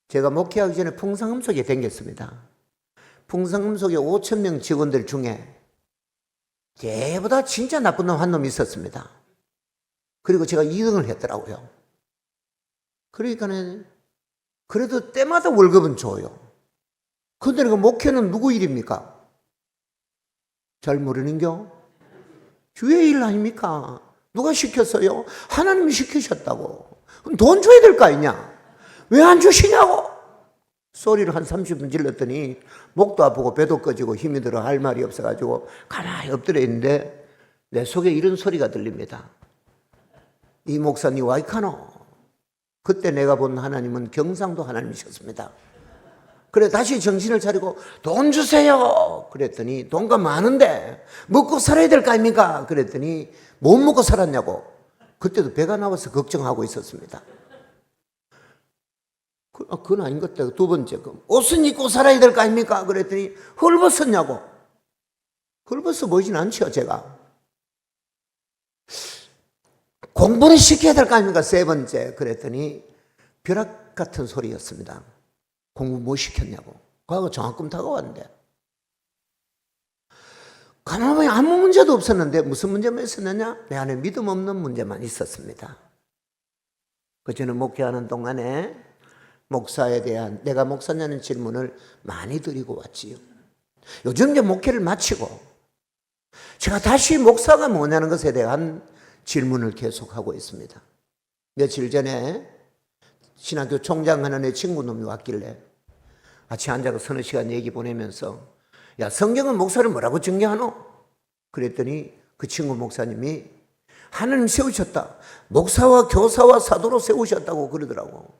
제가 목회하기 전에 풍성음속에 댕겼습니다. 풍성음속에 5,000명 직원들 중에 걔보다 진짜 나쁜 놈 한 놈이 있었습니다. 그리고 제가 2등을 했더라고요. 그러니까는 그래도 때마다 월급은 줘요. 그런데 그 목회는 누구 일입니까? 잘 모르는겨? 주의 일 아닙니까? 누가 시켰어요? 하나님이 시키셨다고. 그럼 돈 줘야 될 거 아니냐? 왜 안 주시냐고? 소리를 한 30분 질렀더니 목도 아프고 배도 꺼지고 힘이 들어 할 말이 없어가지고 가만히 엎드려 있는데 내 속에 이런 소리가 들립니다. 이 목사님 와이카노? 그때 내가 본 하나님은 경상도 하나님이셨습니다. 그래 다시 정신을 차리고 돈 주세요. 그랬더니 돈가 많은데 먹고 살아야 될 거 아닙니까? 그랬더니 못 먹고 살았냐고. 그때도 배가 나와서 걱정하고 있었습니다. 그건 아닌 것 같아요. 두 번째, 옷은 입고 살아야 될 거 아닙니까? 그랬더니 헐벗었냐고. 헐벗어 보이진 않죠, 제가. 공부는 시켜야 될 거 아닙니까? 세 번째. 그랬더니 벼락 같은 소리였습니다. 공부 뭐 시켰냐고. 그하고 장학금 다가왔는데. 가만히 보면 아무 문제도 없었는데 무슨 문제만 있었느냐? 내 안에 믿음 없는 문제만 있었습니다. 저는 목회하는 동안에 목사에 대한 내가 목사냐는 질문을 많이 드리고 왔지요. 요즘 이제 목회를 마치고 제가 다시 목사가 뭐냐는 것에 대한 질문을 계속하고 있습니다. 며칠 전에 신학교 총장하는 내 친구놈이 왔길래 같이 앉아서 서너 시간 얘기 보내면서 야, 성경은 목사를 뭐라고 정의하노? 그랬더니 그 친구 목사님이 하나님 세우셨다. 목사와 교사와 사도로 세우셨다고 그러더라고.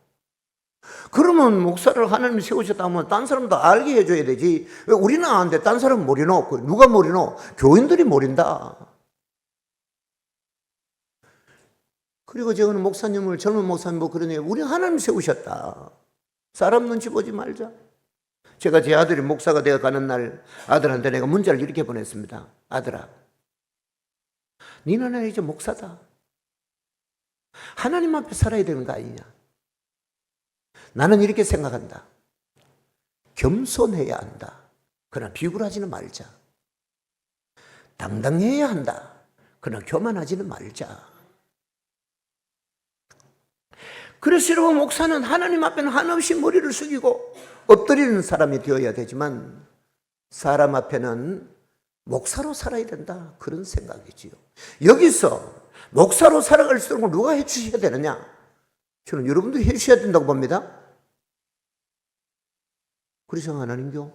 그러면 목사를 하나님 세우셨다 하면 딴 사람도 알게 해줘야 되지. 왜 우리는 아는데 딴 사람은 모르노? 누가 모르노? 교인들이 모른다. 그리고 저는 목사님을 젊은 목사님 뭐 그러네요. 우리 하나님 세우셨다. 사람 눈치 보지 말자. 제가 제 아들이 목사가 되어 가는 날 아들한테 내가 문자를 이렇게 보냈습니다. 아들아, 니는 이제 목사다. 하나님 앞에 살아야 되는 거 아니냐. 나는 이렇게 생각한다. 겸손해야 한다. 그러나 비굴하지는 말자. 당당해야 한다. 그러나 교만하지는 말자. 그래서 여러분 목사는 하나님 앞에는 한없이 머리를 숙이고 엎드리는 사람이 되어야 되지만 사람 앞에는 목사로 살아야 된다. 그런 생각이지요. 여기서 목사로 살아갈 수 있는 걸 누가 해주셔야 되느냐? 저는 여러분들이 해주셔야 된다고 봅니다. 그렇지 않으는겨?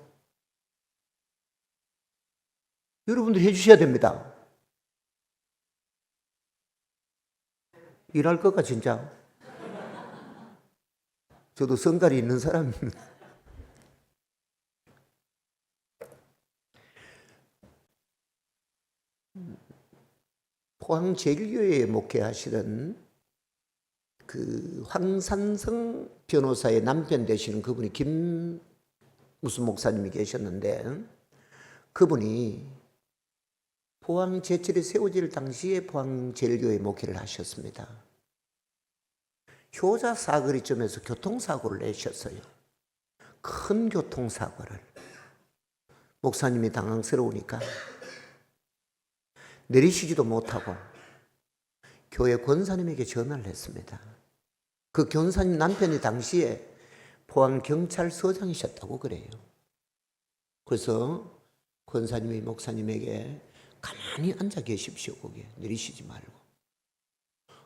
여러분들이 해주셔야 됩니다. 일할 것까 진짜? 저도 성깔이 있는 사람입니다. 포항 제일교회에 목회하시던 그 황산성 변호사의 남편 되시는 그분이 무슨 목사님이 계셨는데 그분이 포항 제철이 세워질 당시에 포항 제일교회 목회를 하셨습니다. 효자 사거리쯤에서 교통사고를 내셨어요. 큰 교통사고를. 목사님이 당황스러우니까 내리시지도 못하고 교회 권사님에게 전화를 했습니다. 그 권사님 남편이 당시에 포항경찰서장이셨다고 그래요. 그래서 권사님이 목사님에게 가만히 앉아 계십시오. 거기에 내리시지 말고.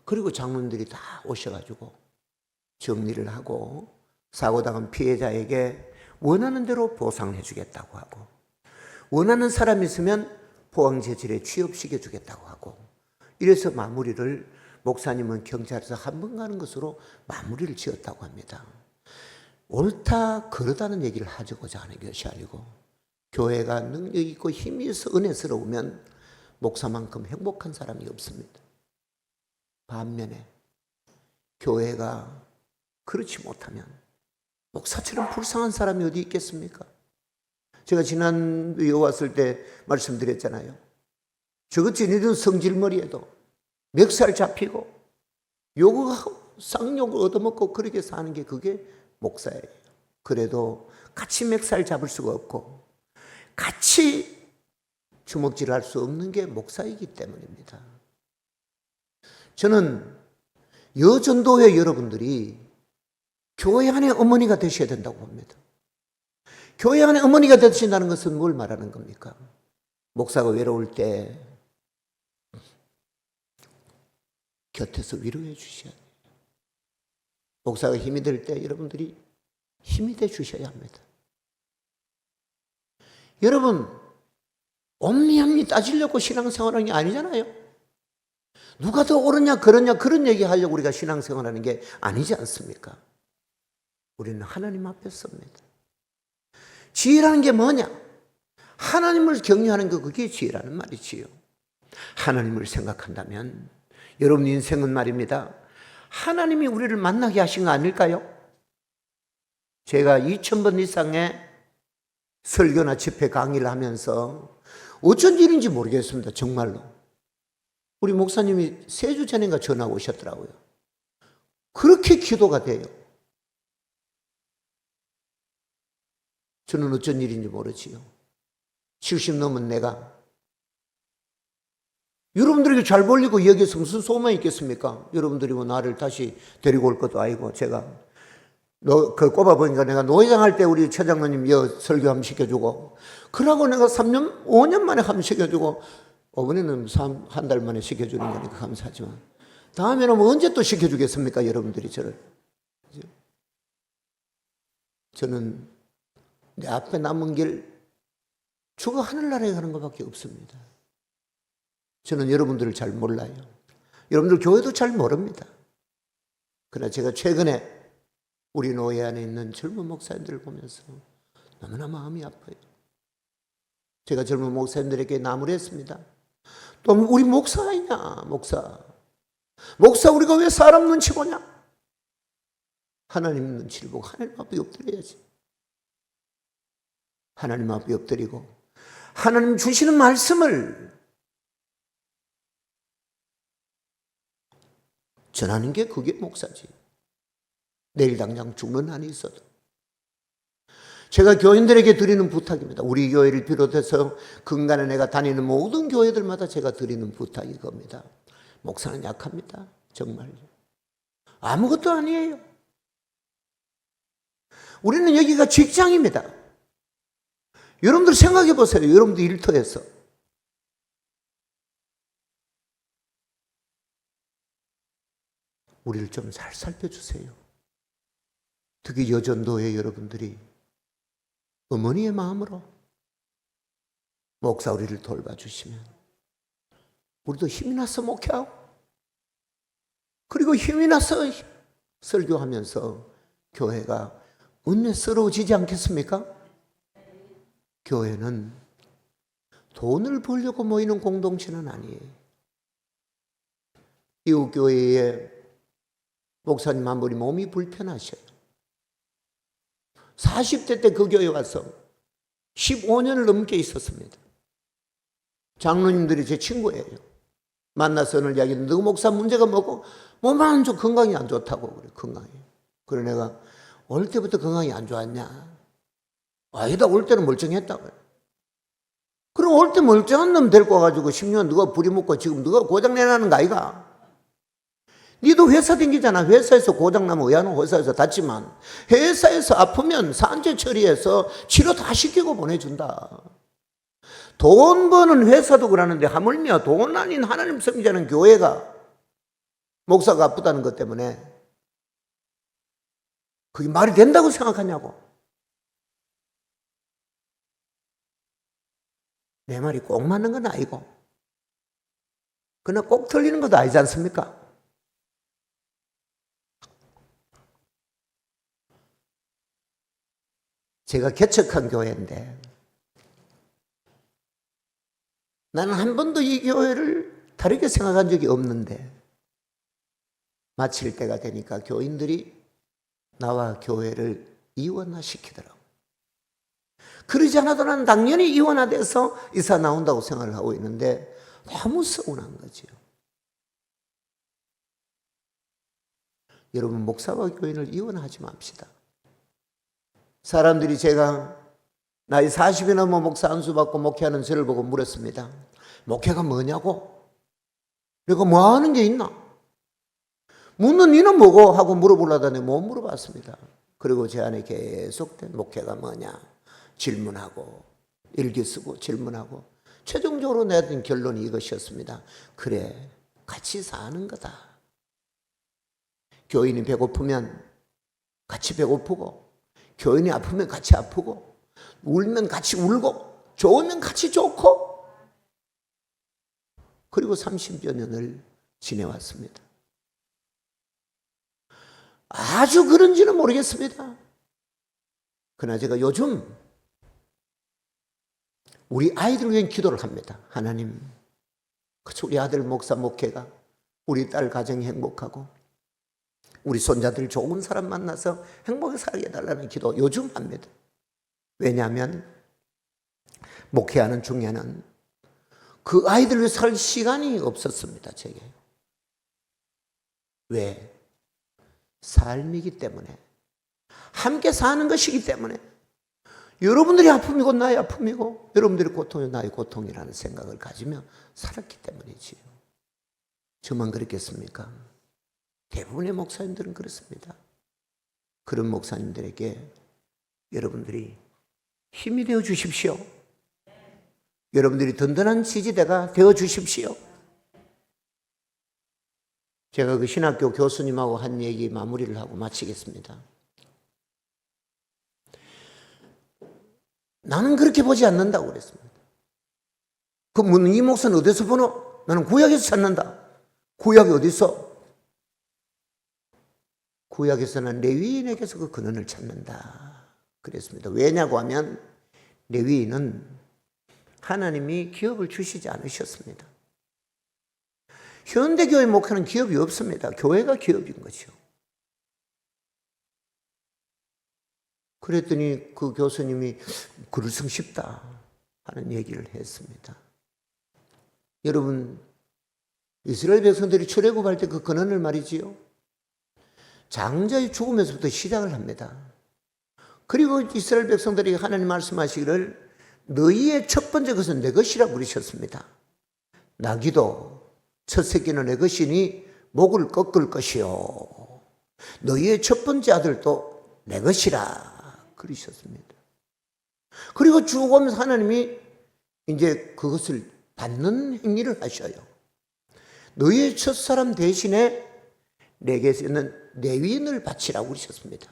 그리고 장로님들이 다 오셔가지고 정리를 하고 사고당한 피해자에게 원하는 대로 보상을 해주겠다고 하고, 원하는 사람이 있으면 포항제질에 취업시켜주겠다고 하고, 이래서 마무리를 목사님은 경찰에서 한 번 가는 것으로 마무리를 지었다고 합니다. 옳다 그르다는 얘기를 하고자 하는 것이 아니고, 교회가 능력 있고 힘이 있어 은혜스러우면 목사만큼 행복한 사람이 없습니다. 반면에 교회가 그렇지 못하면 목사처럼 불쌍한 사람이 어디 있겠습니까? 제가 지난주에 왔을 때 말씀드렸잖아요. 저것이 이런 성질머리에도 멱살 잡히고 욕하고 쌍욕을 얻어먹고 그렇게 사는 게 그게 목사예요. 그래도 같이 멱살 잡을 수가 없고 같이 주먹질을 할 수 없는 게 목사이기 때문입니다. 저는 여전도회 여러분들이 교회 안의 어머니가 되셔야 된다고 봅니다. 교회 안의 어머니가 되신다는 것은 뭘 말하는 겁니까? 목사가 외로울 때 곁에서 위로해 주셔야 돼요. 목사가 힘이 들 때 여러분들이 힘이 돼 주셔야 합니다. 여러분, 엄밀히 따지려고 신앙생활하는 게 아니잖아요. 누가 더 옳으냐 그러냐 그런 얘기하려고 우리가 신앙생활하는 게 아니지 않습니까? 우리는 하나님 앞에 섭니다. 지혜라는 게 뭐냐? 하나님을 경외하는 거, 그게 지혜라는 말이지요. 하나님을 생각한다면 여러분 인생은 말입니다, 하나님이 우리를 만나게 하신 거 아닐까요? 제가 2000번 이상의 설교나 집회 강의를 하면서 어쩐 일인지 모르겠습니다. 정말로 우리 목사님이 3주 전인가 전화가 오셨더라고요. 그렇게 기도가 돼요. 저는 어쩐 일인지 모르지요. 70 넘은 내가 여러분들에게 잘 벌리고 여기서 무슨 소망이 있겠습니까? 여러분들이 뭐 나를 다시 데리고 올 것도 아니고, 제가 그 꼽아보니까 내가 노회장 할 때 우리 최장로님 설교 한번 시켜주고, 그러고 내가 3년, 5년 만에 한번 시켜주고, 이번에는 한 달 만에 시켜주는 거니까 감사하지만, 다음에는 뭐 언제 또 시켜주겠습니까? 여러분들이 저를. 저는 내 앞에 남은 길 죽어 하늘나라에 가는 것밖에 없습니다. 저는 여러분들을 잘 몰라요. 여러분들 교회도 잘 모릅니다. 그러나 제가 최근에 우리 노예 안에 있는 젊은 목사님들을 보면서 너무나 마음이 아파요. 제가 젊은 목사님들에게 나무랬습니다. 또 우리 목사 아니냐, 목사. 목사 우리가 왜 사람 눈치 보냐? 하나님 눈치를 보고 하나님 앞에 엎드려야지. 하나님 앞에 엎드리고 하나님 주시는 말씀을 전하는 게 그게 목사지. 내일 당장 죽는 한이 있어도. 제가 교인들에게 드리는 부탁입니다. 우리 교회를 비롯해서 근간에 내가 다니는 모든 교회들마다 제가 드리는 부탁이 겁니다. 목사는 약합니다. 정말요. 아무것도 아니에요. 우리는 여기가 직장입니다. 여러분들 생각해 보세요. 여러분들 일터에서. 우리를 좀 잘 살펴주세요. 특히 여전도의 여러분들이 어머니의 마음으로 목사 우리를 돌봐주시면 우리도 힘이 나서 목회하고, 그리고 힘이 나서 설교하면서 교회가 은혜스러워지지 않겠습니까? 교회는 돈을 벌려고 모이는 공동체는 아니에요. 이웃교회에 목사님 한 분이 몸이 불편하셔요. 40대 때 그 교회 와서 15년을 넘게 있었습니다. 장로님들이 제 친구예요. 만나서 오늘 이야기했는데 너 목사 문제가 뭐고? 몸만 안 좋고 건강이 안 좋다고 그래. 건강이. 그래 내가 올 때부터 건강이 안 좋았냐? 아니다, 올 때는 멀쩡했다 그래. 그럼 올 때 멀쩡한 놈 데리고 와가지고 10년 누가 부리먹고 지금 누가 고장내라는 거 아이가? 니도 회사 댕기잖아. 회사에서 고장나면 의아는 회사에서 다치만 회사에서 아프면 산재 처리해서 치료 다 시키고 보내준다. 돈 버는 회사도 그러는데 하물며 돈 아닌 하나님 섬기자는 교회가 목사가 아프다는 것 때문에 그게 말이 된다고 생각하냐고. 내 말이 꼭 맞는 건 아니고 그러나 꼭 틀리는 것도 아니지 않습니까? 제가 개척한 교회인데 나는 한 번도 이 교회를 다르게 생각한 적이 없는데 마칠 때가 되니까 교인들이 나와 교회를 이원화시키더라고. 그러지 않아도 나는 당연히 이원화돼서 이사 나온다고 생각을 하고 있는데 너무 서운한 거죠. 여러분, 목사와 교인을 이원하지 맙시다. 사람들이 제가 나이 40이 넘어 목사 안수 받고 목회하는 저를 보고 물었습니다. 목회가 뭐냐고? 내가 뭐 하는 게 있나? 묻는 이는 뭐고? 하고 물어보려다니 못 물어봤습니다. 그리고 제 안에 계속된 목회가 뭐냐? 질문하고 일기 쓰고 질문하고 최종적으로 내던 결론이 이것이었습니다. 그래, 같이 사는 거다. 교인이 배고프면 같이 배고프고 교인이 아프면 같이 아프고 울면 같이 울고 좋으면 같이 좋고 그리고 30여 년을 지내왔습니다. 아주 그런지는 모르겠습니다. 그러나 제가 요즘 우리 아이들 위해 기도를 합니다. 하나님, 우리 아들 목사 목회가 우리 딸 가정이 행복하고 우리 손자들 좋은 사람 만나서 행복하게 살게 해달라는 기도 요즘 합니다. 왜냐하면 목회하는 중에는 그 아이들 위해 살 시간이 없었습니다. 제게. 왜? 삶이기 때문에, 함께 사는 것이기 때문에, 여러분들이 아픔이고 나의 아픔이고 여러분들의 고통이 나의 고통이라는 생각을 가지며 살았기 때문이지요. 저만 그랬겠습니까? 대부분의 목사님들은 그렇습니다. 그런 목사님들에게 여러분들이 힘이 되어 주십시오. 여러분들이 든든한 지지대가 되어 주십시오. 제가 그 신학교 교수님하고 한 얘기 마무리를 하고 마치겠습니다. 나는 그렇게 보지 않는다고 그랬습니다. 이 목사는 어디서 보노? 나는 구약에서 찾는다. 구약이 어디 있어? 구약에서는 레위인에게서 그 근원을 찾는다 그랬습니다. 왜냐고 하면 레위인은 하나님이 기업을 주시지 않으셨습니다. 현대교회 목회는 기업이 없습니다. 교회가 기업인 거죠. 그랬더니 그 교수님이 글을 쓰기 쉽다 하는 얘기를 했습니다. 여러분, 이스라엘 백성들이 출애굽할 때 그 근원을 말이지요. 장자의 죽음에서부터 시작을 합니다. 그리고 이스라엘 백성들이 하나님 말씀하시기를 너희의 첫 번째 것은 내 것이라고 그러셨습니다. 나귀도 첫 새끼는 내 것이니 목을 꺾을 것이요. 너희의 첫 번째 아들도 내 것이라 그러셨습니다. 그리고 쭉 오면서 하나님이 이제 그것을 받는 행위를 하셔요. 너희의 첫사람 대신에 내게서는 레위인을 바치라고 그러셨습니다.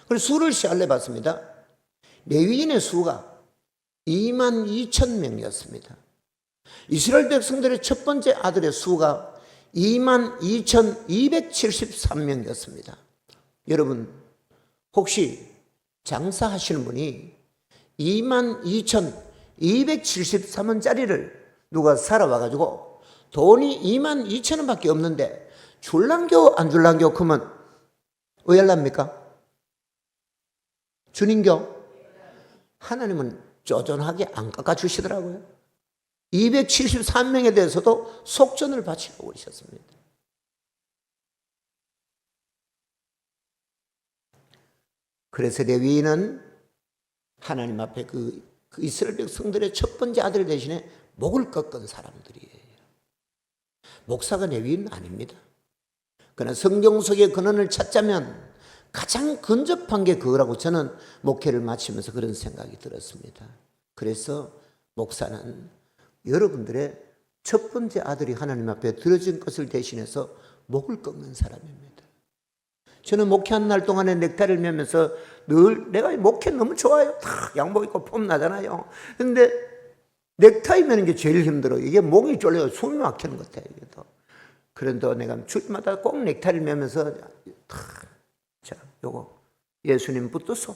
그래서 수를 시알래 봤습니다. 레위인의 수가 22,000명이었습니다. 이스라엘 백성들의 첫 번째 아들의 수가 22,273명이었습니다. 여러분, 혹시 장사하시는 분이 22,273원짜리를 누가 살아와가지고 돈이 22,000원밖에 없는데 줄랑교 안 줄랑교 그러면 의열납니까? 주님교? 하나님은 쪼전하게 안 깎아주시더라고요. 273명에 대해서도 속전을 바치고 오셨습니다. 그래서 레위인은 하나님 앞에 그 이스라엘 백성들의 첫 번째 아들 대신에 목을 꺾은 사람들이에요. 목사가 레위인은 아닙니다. 그러나 성경 속의 근원을 찾자면 가장 근접한 게 그거라고 저는 목회를 마치면서 그런 생각이 들었습니다. 그래서 목사는 여러분들의 첫 번째 아들이 하나님 앞에 들어진 것을 대신해서 목을 꺾는 사람입니다. 저는 목회한 날 동안에 넥타이를 매면서 늘 내가 목회 너무 좋아요. 다 양복 입고 폼 나잖아요. 근데 넥타이 매는 게 제일 힘들어요. 이게 목이 졸려요. 숨이 막히는 것 같아요. 그런데 내가 주일마다 꼭 넥타이를 매면서 자, 요거 예수님 붙드소.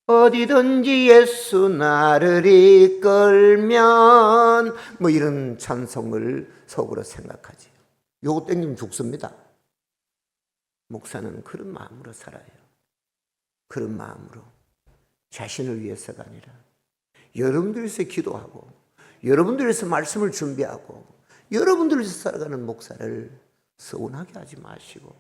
어디든지 예수 나를 이끌면 뭐 이런 찬송을 속으로 생각하지. 요거 땡기면 죽습니다. 목사는 그런 마음으로 살아요. 그런 마음으로 자신을 위해서가 아니라 여러분들 위해서 기도하고 여러분들 위해서 말씀을 준비하고 여러분들 위해서 살아가는 목사를 서운하게 하지 마시고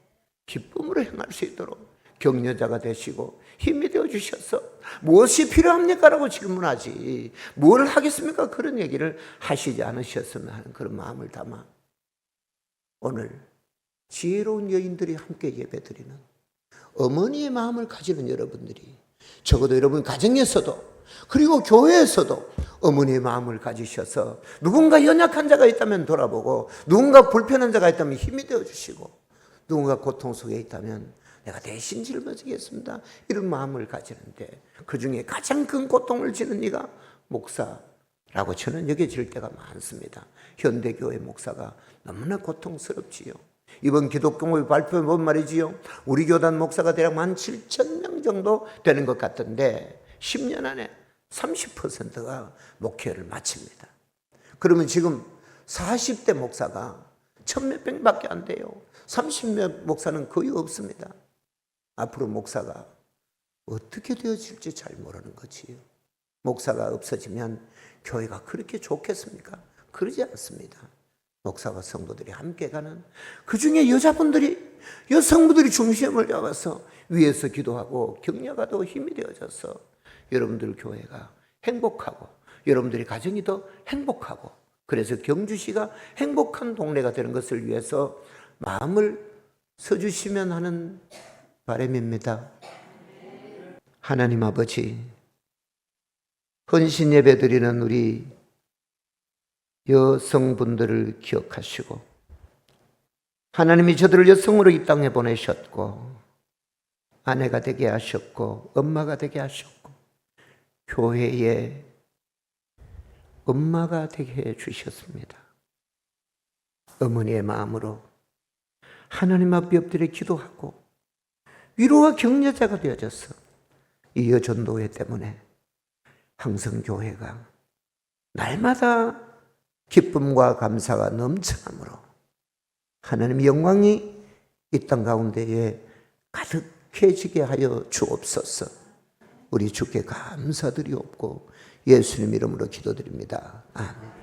기쁨으로 행할 수 있도록 격려자가 되시고 힘이 되어주셔서 무엇이 필요합니까? 라고 질문하지 뭘 하겠습니까? 그런 얘기를 하시지 않으셨으면 하는 그런 마음을 담아 오늘 지혜로운 여인들이 함께 예배드리는 어머니의 마음을 가지는 여러분들이 적어도 여러분 가정에서도 그리고 교회에서도 어머니의 마음을 가지셔서 누군가 연약한 자가 있다면 돌아보고 누군가 불편한 자가 있다면 힘이 되어주시고 누군가 고통 속에 있다면 내가 대신 짊어지겠습니다. 이런 마음을 가지는데 그중에 가장 큰 고통을 지는 이가 목사라고 저는 여겨질 때가 많습니다. 현대교회 목사가 너무나 고통스럽지요. 이번 기독교회 발표해 본 말이지요. 우리 교단 목사가 대략 17,000명 정도 되는 것 같은데 10년 안에 30%가 목회를 마칩니다. 그러면 지금 40대 목사가 1,000몇 명밖에 안 돼요. 30몇 목사는 거의 없습니다. 앞으로 목사가 어떻게 되어질지 잘 모르는 거지요. 목사가 없어지면 교회가 그렇게 좋겠습니까? 그러지 않습니다. 목사와 성도들이 함께 가는 그중에 여성분들이 중심을 잡아서 위에서 기도하고 격려가 더 힘이 되어져서 여러분들 교회가 행복하고 여러분들이 가정이 더 행복하고 그래서 경주시가 행복한 동네가 되는 것을 위해서 마음을 써주시면 하는 바람입니다. 하나님 아버지, 헌신 예배 드리는 우리 여성분들을 기억하시고 하나님이 저들을 여성으로 이 땅에 보내셨고 아내가 되게 하셨고 엄마가 되게 하셨고 교회의 엄마가 되게 해 주셨습니다. 어머니의 마음으로 하나님 앞에 엎드려 기도하고 위로와 격려자가 되어져서 이 여전도회 때문에 항성교회가 날마다 기쁨과 감사가 넘쳐나므로 하나님의 영광이 이 땅 가운데에 가득해지게 하여 주옵소서. 우리 주께 감사드리옵고 예수님 이름으로 기도드립니다. 아멘.